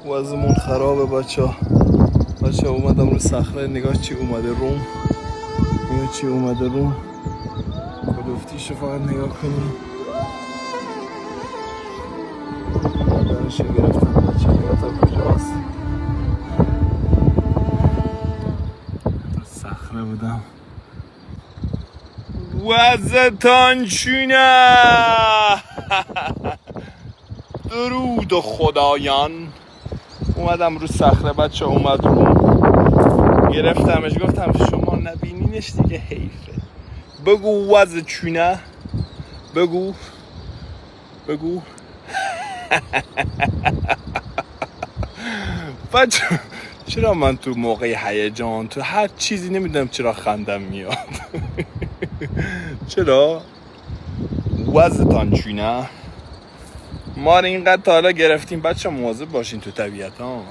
وضعمون خرابه بچه اومدم رو صخره. نگاه چی اومده روم، نگاه چی اومده روم. کلوفتیشو فقط نگاه کنیم. مادرشو گرفتم بچه، نگاه تا کجاست. صخره بودم. وضعتان چونه؟ درود و خدایان. اومدم رو صخره بچه، اومد رو گرفتمش، گفتم شما نبینینش دیگه حیفه. بگو وضع چونه، بگو بچه چرا من تو موقع هیجان تو هر چیزی نمیدونم چرا خندم میاد. چرا؟ وضعتان چونه؟ ما رو اینقدر تا حالا گرفتیم بچه، مواظب باشین تو طبیعت ها.